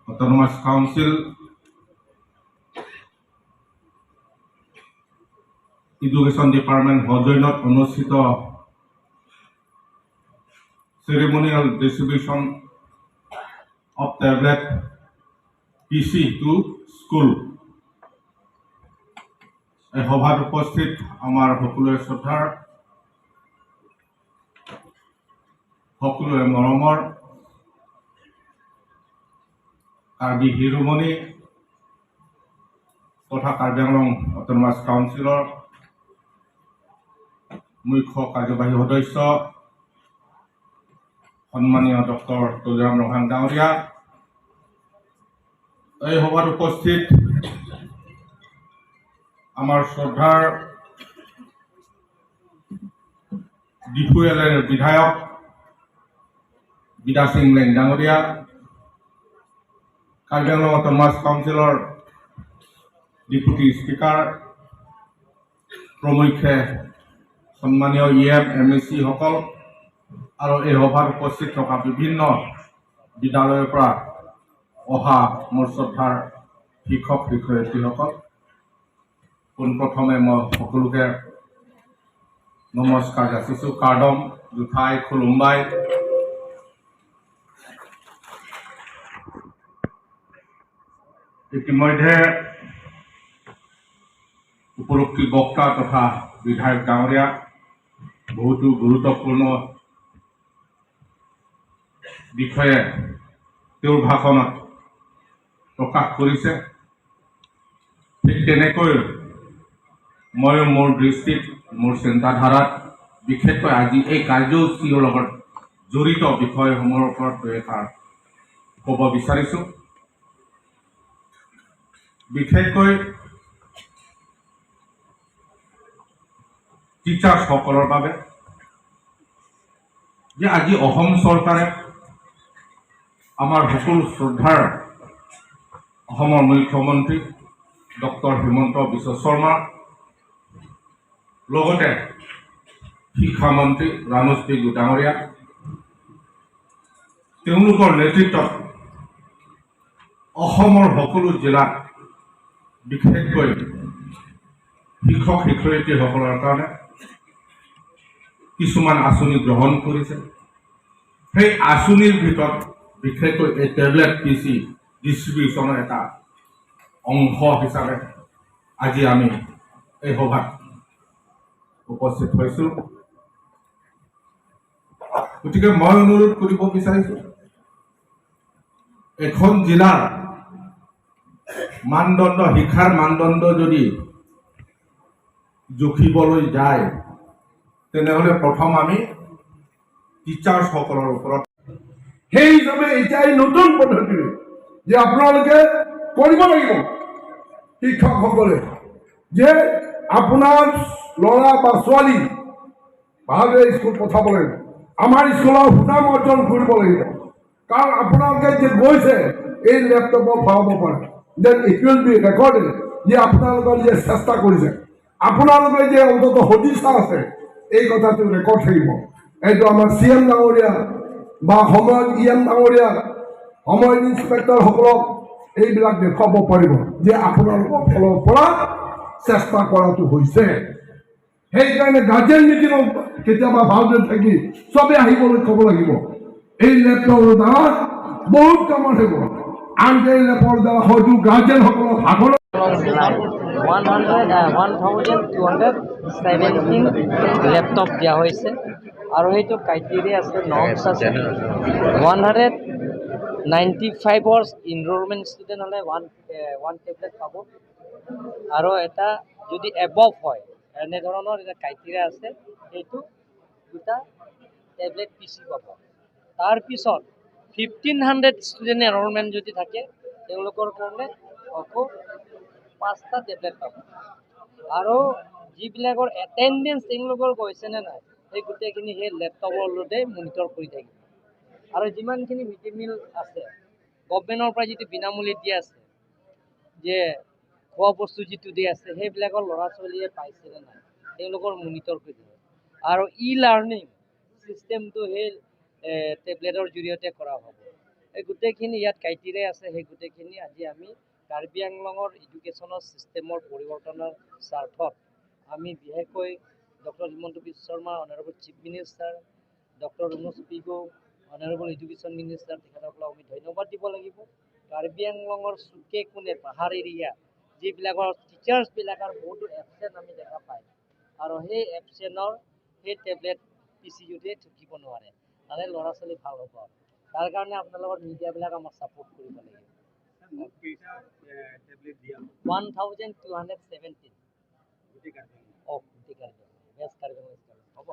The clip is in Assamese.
Autonomous Council Education Department Hojoinot অনুষ্ঠিত ceremonial distribution of tablet PC to school. এই সভাত উপস্থিত আমাৰ সকলোৰে শ্ৰদ্ধাৰ সকলোৰে মৰমৰ কাৰ্বি হিৰোমণি তথা কাৰ্বি আংলং অটোনমাস কাউন্সিলৰ মুখ্য কাৰ্যবাহী সদস্য সন্মানীয় ডক্টৰ তুলিৰাম ৰংহাং ডাঙৰীয়া, এই সভাত উপস্থিত আমাৰ শ্ৰদ্ধাৰ ডিফুএলেৰ বিধায়ক বিদা সিং লেং ডাঙৰীয়া, কাৰ্বি আংলং অটোনমাস কাউন্সিলৰ ডেপুটি স্পিকাৰ, প্ৰমুখ্যে সন্মানীয় EM MEC সকল আৰু এই সভাত উপস্থিত থকা বিভিন্ন বিদ্যালয়ৰ পৰা অহা মোৰ শ্ৰদ্ধাৰ শিক্ষক শিক্ষয়িত্ৰীসকল, পোনপ্ৰথমে মই সকলোকে নমস্কাৰ যাচিছোঁ। কাৰ্ডম জুঠাই খুলুম্বাই। ইতিমধ্যে উপলব্ধি বক্তা তথা বিধায়ক ডাঙৰীয়া বহুতো গুৰুত্বপূৰ্ণ বিষয়ে তেওঁৰ ভাষণত প্ৰকাশ কৰিছে। ঠিক তেনেকৈ মই মোৰ দৃষ্টিত মোৰ চিন্তাধাৰাত বিশেষকৈ আজি এই কাৰ্যসূচীৰ লগত জড়িত বিষয়সমূহৰ ওপৰত দুআষাৰ ক'ব বিচাৰিছোঁ। বিশেষকৈ টিচাৰ্ছসকলৰ বাবে যে আজি অসম চৰকাৰে আমাৰ সকলো শ্ৰদ্ধাৰ অসমৰ মুখ্যমন্ত্ৰী ডক্টৰ হিমন্ত বিশ্ব শৰ্মা, লগতে শিক্ষামন্ত্ৰী ৰামেশ পেগু ডাঙৰীয়া, তেওঁলোকৰ নেতৃত্বত অসমৰ সকলো জিলাত বিশেষকৈ শিক্ষক শিক্ষয়িত্ৰীসকলৰ কাৰণে কিছুমান আঁচনি গ্ৰহণ কৰিছে। সেই আঁচনিৰ ভিতৰত বিশেষকৈ এই টেবলেট PC ডিষ্ট্ৰিবিউশ্যনৰ এটা অংশ হিচাপে আজি আমি এই সভাত উপস্থিত হৈছোঁ। গতিকে মই অনুৰোধ কৰিব বিচাৰিছোঁ, এখন জিলাৰ মানদণ্ড, শিক্ষাৰ মানদণ্ড যদি জুখিবলৈ যায় তেনেহ'লে প্ৰথম আমি টিচাৰ্ছসকলৰ ওপৰত সেই হিচাপে এতিয়া এই নতুন পদ্ধতিৰে যে আপোনালোকে কৰিব লাগিব শিক্ষকসকলে যে আপোনাৰ ল'ৰা বা ছোৱালী ভালদৰে স্কুল পঠাব লাগিব, আমাৰ স্কুলৰ সুনাম অৰ্জন কৰিব লাগিব। কাৰণ আপোনালোকে যে গৈছে এই লেপটপত ভৰাব পাৰে, then it will be recorded যে আপোনালোকৰ যে চেষ্টা কৰিছে, আপোনালোকে যে অন্ততঃ সদিচ্ছা আছে, এই কথাটো ৰেকৰ্ড থাকিব। এইটো আমাৰ CM ডাঙৰীয়া বা সময়ত EM ডাঙৰীয়া, সময়ত ইন্সপেক্টৰসকলক এইবিলাক দেখুৱাব পাৰিব যে আপোনালোকৰ ফালৰ পৰা চেষ্টা কৰাটো হৈছে। সেইকাৰণে গাৰ্জেন মিটিঙত কেতিয়াবা ভালদৰে থাকি চবে আহিবলৈ ক'ব লাগিব। এই লেপটপৰ দ্বাৰা বহুত কামত হ'ব, আনকি এই লেপৰ দ্বাৰা হয়তো গাৰ্জেনসকলৰ ভাগৰ 1217 ল্যাপটপ দিয়া হয়েছে আৰু সেইটো ক্ৰাইটেৰিয়া আছে, নৰ্মছ আছে। 195 ইনৰোলমেণ্ট ষ্টুডেণ্ট হ'লে ওৱান টেবলেট পাব, আৰু এটা যদি এবভ হয় এনেধৰণৰ এটা ক্ৰাইটেৰিয়া আছে, সেইটো দুটা টেবলেট PC পাব। তাৰপিছত 1500 ষ্টুডেণ্ট এনৰোলমেণ্ট যদি থাকে তেওঁলোকৰ কাৰণে আকৌ 5টা টেবলেট পাব। আৰু যিবিলাকৰ এটেণ্ডেঞ্চ তেওঁলোকৰ গৈছেনে নাই সেই গোটেইখিনি সেই লেপটপৰ লোতে মনিটৰ কৰি থাকিব। আৰু যিমানখিনি মিড ডে মিল আছে গভৰ্ণমেণ্টৰ পৰা যিটো বিনামূলীয়া দিয়া আছে, যে খোৱা বস্তু যিটো দিয়া আছে, সেইবিলাকৰ ল'ৰা ছোৱালীয়ে পাইছেনে নাই তেওঁলোকৰ মনিটৰ কৰি থাকিব। আৰু ই লাৰ্ণিং চিষ্টেমটো সেই টেবলেটৰ জৰিয়তে কৰা হ'ব। এই গোটেইখিনি ইয়াত ক্ৰাইটেৰিয়া আছে। সেই গোটেইখিনি আজি আমি কাৰ্বি আংলঙৰ এডুকেশ্যনৰ ছিষ্টেমৰ পৰিৱৰ্তনৰ স্বাৰ্থত আমি বিশেষকৈ doctor Himanta Biswa Sarma honourable chief minister, doctor Ranoj Pegu honourable education minister, তেখেতসকলক আমি ধন্যবাদ দিব লাগিব। কাৰ্বি আংলঙৰ চুকে কোণে পাহাৰ এৰিয়া যিবিলাকৰ টিচাৰ্ছবিলাকৰ বহুতো এবচেণ্ট আমি দেখা পাই, আৰু সেই এবচেণ্টৰ সেই টেবলেট পিচি যদি থাকিব নোৱাৰে, তাৰে ল'ৰা ছোৱালী ভাল হ'ব। তাৰ কাৰণে আপোনালোকৰ মিডিয়াবিলাক আমাক ছাপোৰ্ট কৰিব লাগিব। 1217 গোটেই কাৰ্বি আংলং, বেষ্ট কাৰ্বি আংলং হ'ব।